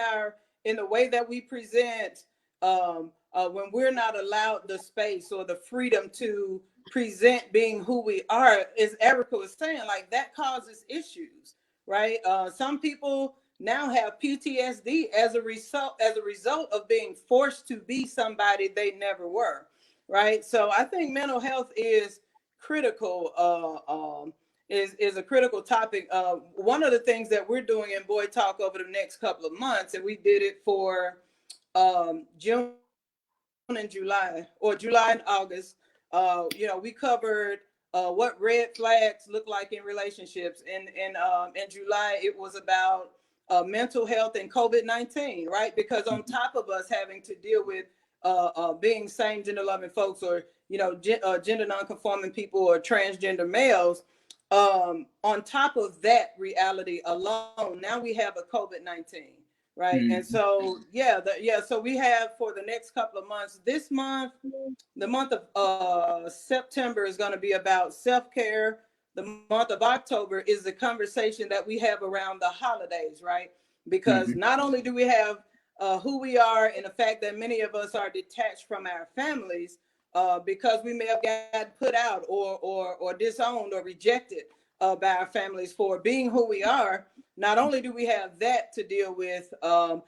the way that we present, when we're not allowed the space or the freedom to present being who we are, as Erica was saying, like that causes issues, right? Some people now have PTSD as a result of being forced to be somebody they never were, right? So I think mental health is critical. Is a critical topic. One of the things that we're doing in Boy Talk over the next couple of months, and we did it for June and July, or July and August. You know, we covered what red flags look like in relationships. In July, it was about mental health and COVID-19, right? Because on top of us having to deal with being same gender loving folks, or you know, gender non-conforming people, or transgender males. On top of that reality alone, now we have a COVID-19, right? And so, so we have for the next couple of months, this month, the month of September is going to be about self-care. The month of October is the conversation that we have around the holidays, right? Because not only do we have who we are and the fact that many of us are detached from our families, because we may have got put out or disowned or rejected by our families for being who we are. Not only do we have that to deal with, on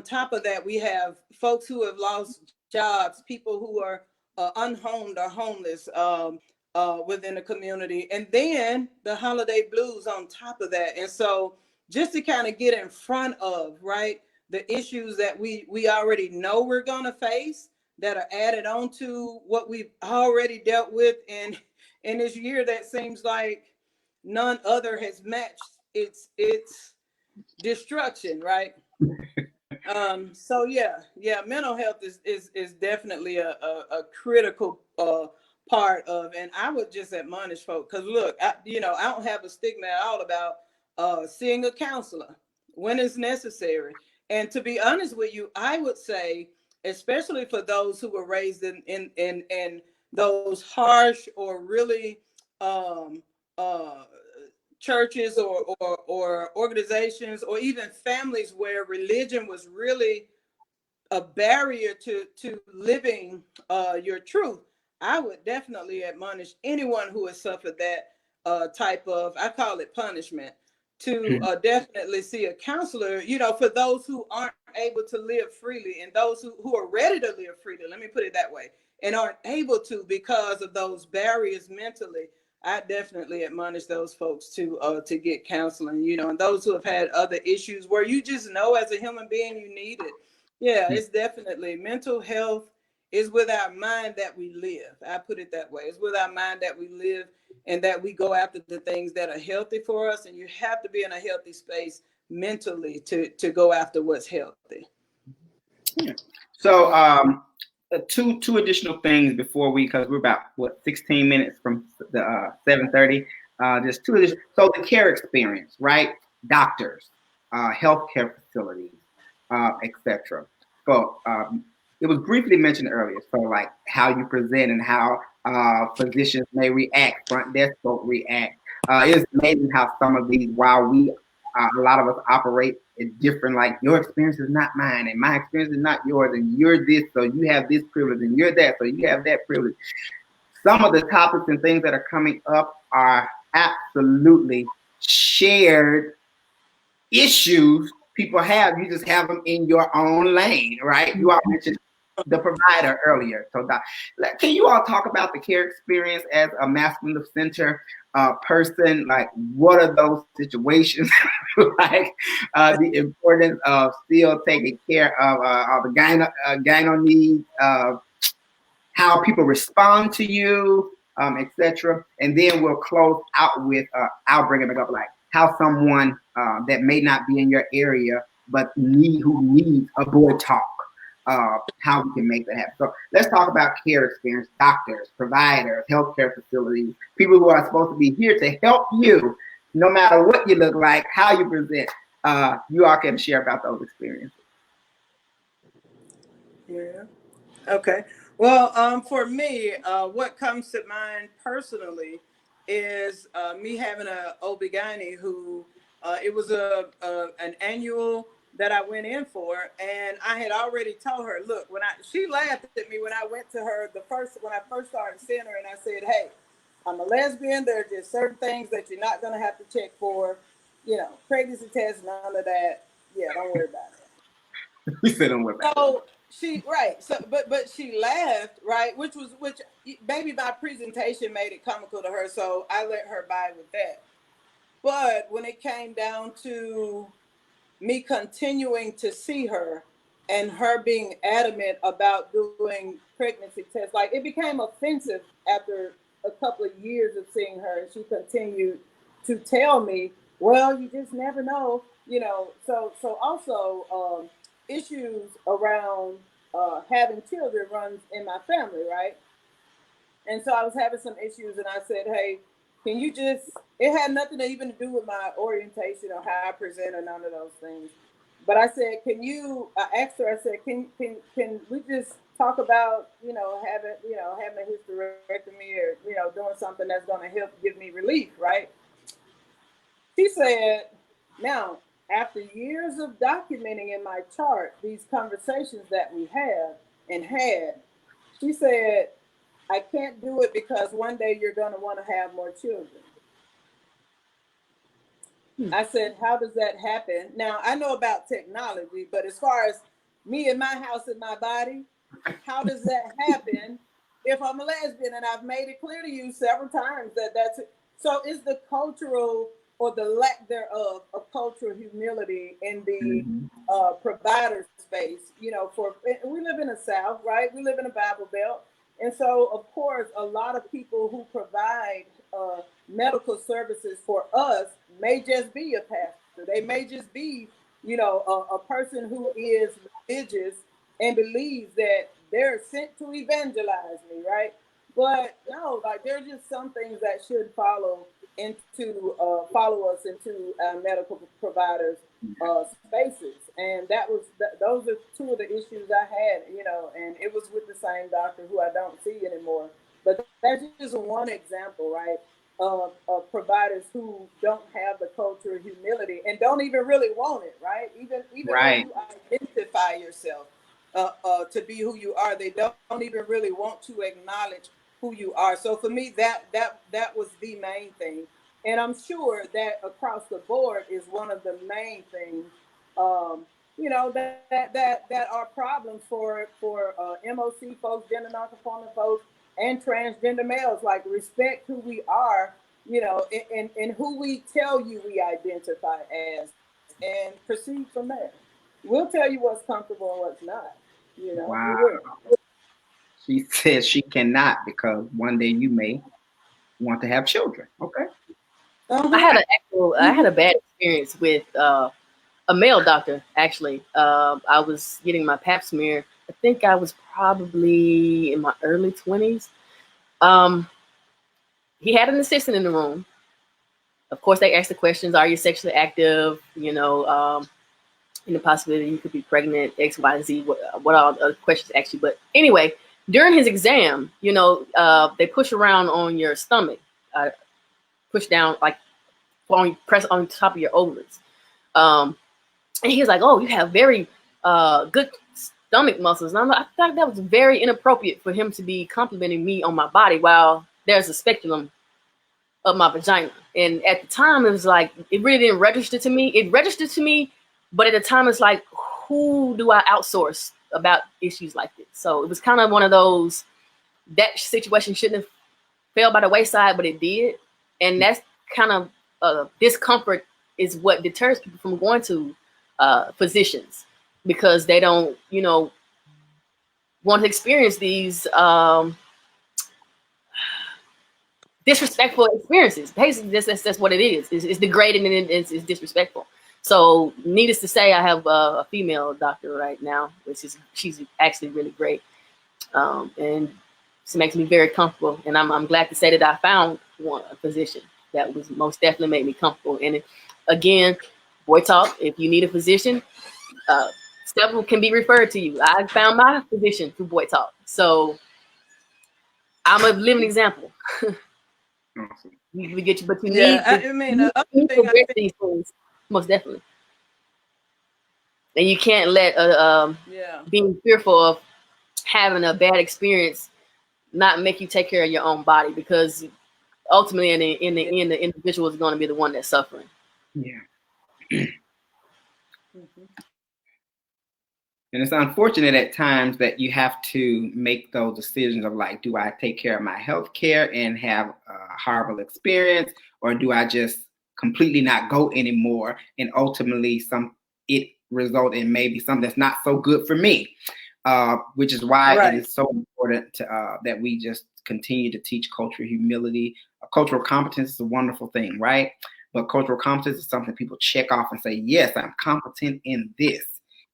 top of that, we have folks who have lost jobs, people who are unhomed or homeless within the community, and then the holiday blues on top of that. And so just to kind of get in front of, right, the issues that we already know we're going to face, that are added on to what we've already dealt with in this year that seems like none other has matched its destruction, right? So mental health is definitely a critical part of, and I would just admonish folks, because look, I don't have a stigma at all about seeing a counselor when it's necessary. And to be honest with you, I would say, especially for those who were raised in those harsh or really churches or organizations, or even families where religion was really a barrier to living your truth, I would definitely admonish anyone who has suffered that type of, I call it punishment, to definitely see a counselor, for those who aren't able to live freely, and those who are ready to live freely, let me put it that way, and aren't able to because of those barriers mentally. I definitely admonish those folks to get counseling, and those who have had other issues where you just know as a human being you need it. Yeah, it's definitely mental health is with our mind that we live. I put it that way. It's with our mind that we live, and that we go after the things that are healthy for us. And you have to be in a healthy space mentally to go after what's healthy. Yeah. So two additional things before because we're about 16 minutes from the 7:30. Just two additional. So the care experience, right? Doctors, healthcare facilities, etc. So it was briefly mentioned earlier. So like how you present and how physicians may react, front desk folk react. It's amazing how some of these, while a lot of us operate in different, like your experience is not mine and my experience is not yours, and you're this, so you have this privilege, and you're that, so you have that privilege. Some of the topics and things that are coming up are absolutely shared issues people have. You just have them in your own lane, right? You all mentioned the provider earlier. So can you all talk about the care experience as a masculine center person? Like, what are those situations like? The importance of still taking care of the gyno needs, how people respond to you, etc. And then we'll close out with, I'll bring it up, like how someone that may not be in your area, but who needs a boy talk, how we can make that happen. So let's talk about care experience, doctors, providers, healthcare facilities, people who are supposed to be here to help you, no matter what you look like, how you present. You all can share about those experiences. Yeah. Okay. Well, for me, what comes to mind personally is me having a OB-GYN who it was an annual that I went in for, and I had already told her, look, she laughed at me when I went to her when I first started seeing her, and I said, hey, I'm a lesbian. There are just certain things that you're not going to have to check for, pregnancy tests, none of that. Yeah, don't worry about it. You said don't worry about it. So but she laughed, right? Which maybe my presentation made it comical to her, so I let her buy with that. But when it came down to me continuing to see her and her being adamant about doing pregnancy tests, like it became offensive after a couple of years of seeing her, and she continued to tell me, well, you just never know, so also issues around having children runs in my family, right? And so I was having some issues, and I said, hey, can you it had nothing to even do with my orientation or how I present or none of those things. But I said, I asked her, I said, can we just talk about, having a hysterectomy or, doing something that's going to help give me relief, right? She said, now, after years of documenting in my chart these conversations that we have and had, she said, I can't do it because one day you're going to want to have more children. I said, how does that happen? Now, I know about technology, but as far as me and my house and my body, how does that happen if I'm a lesbian? And I've made it clear to you several times that's it. So it's the cultural or the lack thereof of cultural humility in the provider space. We live in the South, right? We live in a Bible Belt. And so, of course, a lot of people who provide medical services for us may just be a pastor. They may just be, a person who is religious and believes that they're sent to evangelize me, right? But no, like there are just some things that should follow us into medical providers spaces, and those are two of the issues I had, and it was with the same doctor who I don't see anymore. But that's just one example, right, of providers who don't have the culture of humility and don't even really want it, right? Even right. when you identify yourself to be who you are, they don't even really want to acknowledge who you are. So for me, that was the main thing. And I'm sure that across the board is one of the main things, that are problems for MOC folks, gender non-conforming folks, and transgender males. Like, respect who we are, and who we tell you we identify as, and proceed from there. We'll tell you what's comfortable and what's not. Wow. She says she cannot because one day you may want to have children. Okay. I had a bad experience with a male doctor. Actually, I was getting my Pap smear. I think I was probably in my early 20s. He had an assistant in the room. Of course, they asked the questions: are you sexually active? and the possibility you could be pregnant, X, Y, Z, what all the other questions actually. But anyway, during his exam, they push around on your stomach, push down, like press on top of your ovaries. And he was like, "Oh, you have very good stomach muscles." And I thought that was very inappropriate for him to be complimenting me on my body while there's a speculum of my vagina. And at the time, it was like, it really didn't register to me. It registered to me, but at the time, it's like, who do I outsource about issues like this? So it was kind of one of those, that situation shouldn't have fell by the wayside, but it did. And that's kind of discomfort is what deters people from going to physicians, because they don't, want to experience these disrespectful experiences. Basically, that's what it is. It's degrading and it's disrespectful. So, needless to say, I have a female doctor right now, she's actually really great, and she makes me very comfortable. And I'm glad to say that I found a physician that was most definitely made me comfortable. And again, BOITALK, if you need a physician, several can be referred to you. I found my physician through BOITALK, so I'm a living example. Awesome. We get you, but you need to these things, most definitely. And you can't let being fearful of having a bad experience not make you take care of your own body, because ultimately in the end, the individual is going to be the one that's suffering. Yeah. And it's unfortunate at times that you have to make those decisions of like, do I take care of my health care and have a horrible experience, or do I just completely not go anymore, and ultimately it result in maybe something that's not so good for me, which is why it is so important that we just continue to teach cultural humility. Cultural competence is a wonderful thing, right? But cultural competence is something people check off and say, yes, I'm competent in this.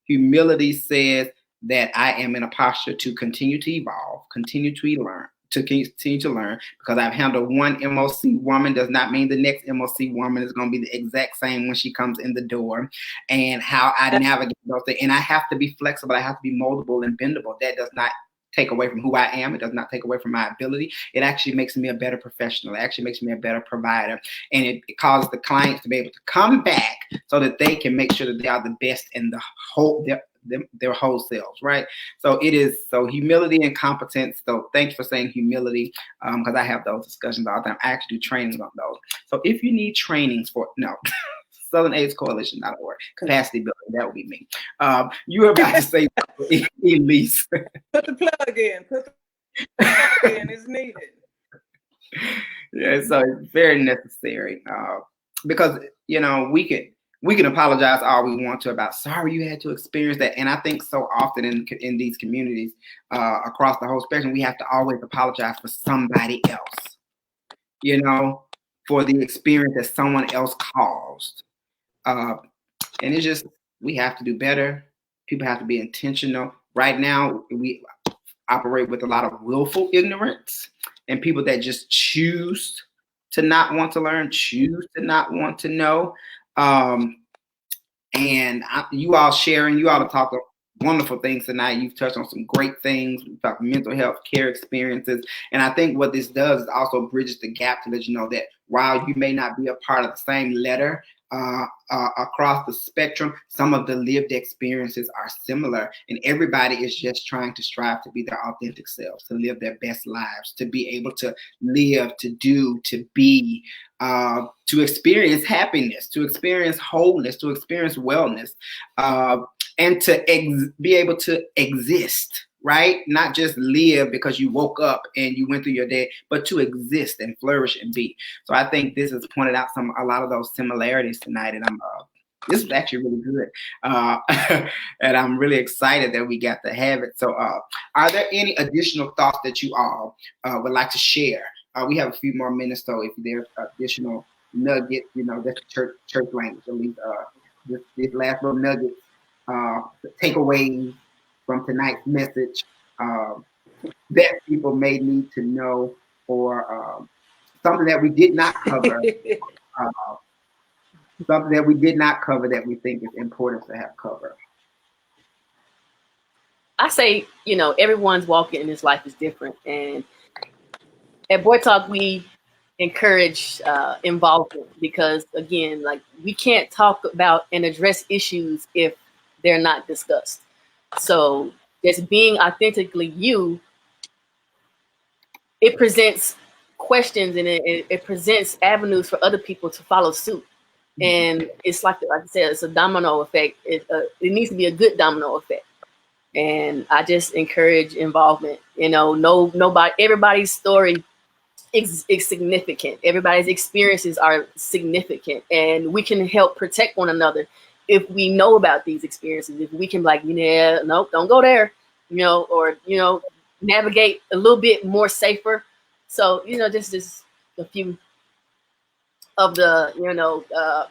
Humility says that I am in a posture to continue to evolve, continue to learn, because I've handled one MOC woman does not mean the next MOC woman is going to be the exact same when she comes in the door, and how I navigate those things. And I have to be flexible. I have to be moldable and bendable. That does not take away from who I am. It does not take away from my ability. It actually makes me a better professional. It actually makes me a better provider. And it causes the clients to be able to come back so that they can make sure that they are the best in the whole, their whole selves, right? So humility and competence. So thanks for saying humility, because I have those discussions all the time. I actually do trainings on those. So if you need trainings Southern AIDS Coalition.org, capacity building, that would be me. You were about to say, Elise. Put the plug in. It's needed. Yeah, so it's very necessary, because we can apologize all we want to about sorry you had to experience that, and I think so often in these communities across the whole spectrum, we have to always apologize for somebody else, for the experience that someone else caused. And it's just, we have to do better. People have to be intentional. Right now, we operate with a lot of willful ignorance, and people that just choose to not want to learn, choose to not want to know. And you all have talked wonderful things tonight. You've touched on some great things. We've talked mental health care experiences. And I think what this does is also bridges the gap to let you know that while you may not be a part of the same letter across the spectrum, some of the lived experiences are similar, and everybody is just trying to strive to be their authentic selves, to live their best lives, to be able to live, to do, to be, to experience happiness, to experience wholeness, to experience wellness, and to be able to exist, right? Not just live because you woke up and you went through your day, but to exist and flourish and be. So I think this has pointed out a lot of those similarities tonight, and this was actually really good, and I'm really excited that we got to have it. So, are there any additional thoughts that you all would like to share? We have a few more minutes, so if there's additional nuggets, that's church language. At least this last little nuggets, takeaways from tonight's message that people may need to know, or something that we did not cover something that we did not cover that we think is important to have covered? I say, you know, everyone's walk in this life is different. And at Boy Talk, we encourage involvement because, again, like we can't talk about and address issues if they're not discussed. So just being authentically you, it presents questions and it presents avenues for other people to follow suit. And it's like I said, it's a domino effect. It needs to be a good domino effect. And I just encourage involvement. You know, everybody's story is significant. Everybody's experiences are significant, and we can help protect one another if we know about these experiences. If we can, like, yeah, nope, don't go there, you know, or navigate a little bit more safer. So just a few of the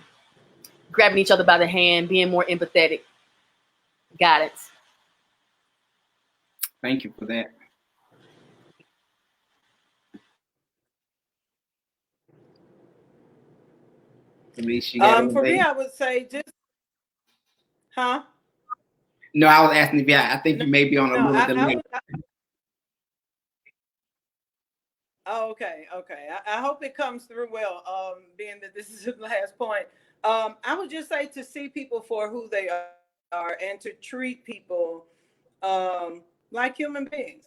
grabbing each other by the hand, being more empathetic, guidance. Thank you for that. Elise, you got for me, I would say just, huh? No, I was asking if I think you may be on a little delay. Oh, okay. I hope it comes through well, being that this is the last point. I would just say to see people for who they are and to treat people like human beings.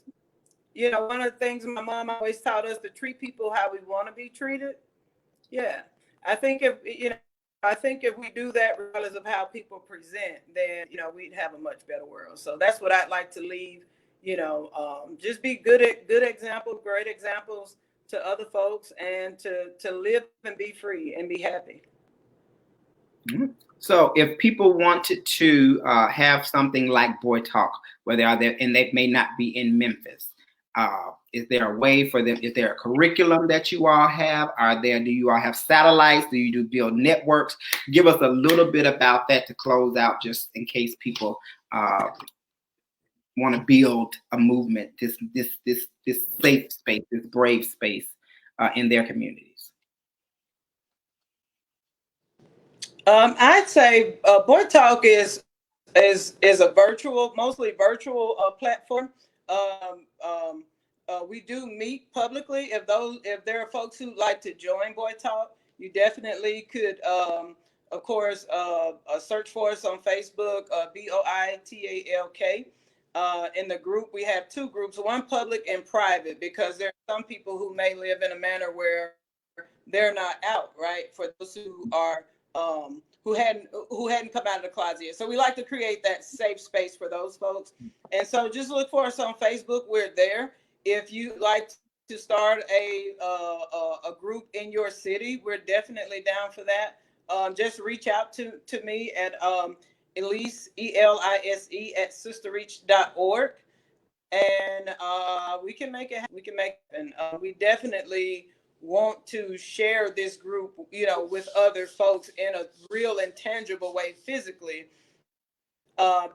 You know, one of the things my mom always taught us to treat people how we want to be treated. Yeah. I think if we do that regardless of how people present, then, we'd have a much better world. So that's what I'd like to leave, just be good examples, great examples to other folks, and to live and be free and be happy. Mm-hmm. So if people wanted to have something like Boy Talk, where they are there and they may not be in Memphis, is there a way for them? Is there a curriculum that you all have? Do you all have satellites? Do you build networks? Give us a little bit about that to close out, just in case people want to build a movement, this safe space, this brave space in their communities. I'd say Boy Talk is a mostly virtual platform. We do meet publicly. If there are folks who like to join Boy Talk, you definitely could, of course, search for us on Facebook, BOITALK. In the group, we have two groups, one public and private, because there are some people who may live in a manner where they're not out, right? For those who are who hadn't come out of the closet yet. So we like to create that safe space for those folks. And so just look for us on Facebook. We're there. If you like to start a group in your city, we're definitely down for that. Just reach out to me at Elise, ELISE at SisterReach.org. And we can make it happen. We definitely want to share this group, with other folks in a real and tangible way physically,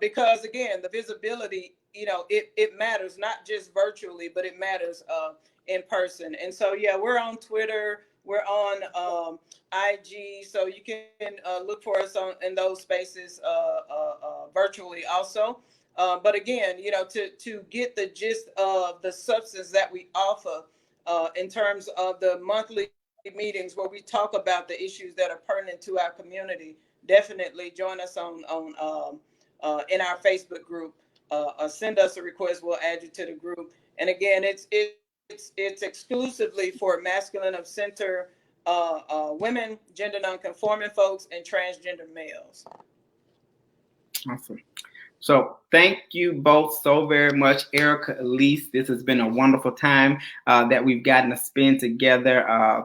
because again, the visibility, it matters, not just virtually, but it matters in person. And so, yeah, we're on Twitter, we're on IG, so you can look for us in those spaces virtually also. But again, to get the gist of the substance that we offer, in terms of the monthly meetings where we talk about the issues that are pertinent to our community, definitely join us on in our Facebook group. Send us a request, we'll add you to the group. And again, it's exclusively for masculine of center women, gender non-conforming folks, and transgender males. Awesome. So thank you both so very much, Erica, Elise. This has been a wonderful time that we've gotten to spend together.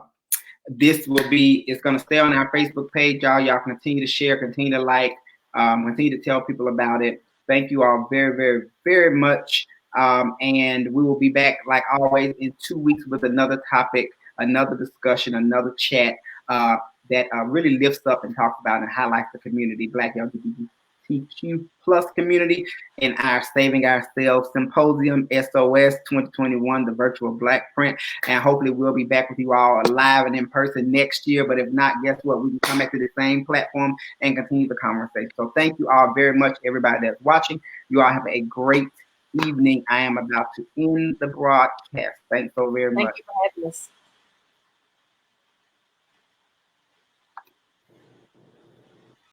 This it's going to stay on our Facebook page, y'all. Y'all continue to share, continue to like, continue to tell people about it. Thank you all very, very, very much. And we will be back, like always, in 2 weeks with another topic, another discussion, another chat that really lifts up and talks about and highlights the community, Black LGBTQ LGBTQ plus community in our Saving Ourselves Symposium, SOS 2021, the virtual Black print. And hopefully we'll be back with you all live and in person next year. But if not, guess what? We can come back to the same platform and continue the conversation. So thank you all very much, everybody that's watching. You all have a great evening. I am about to end the broadcast. Thanks so very much. Thank you for having us.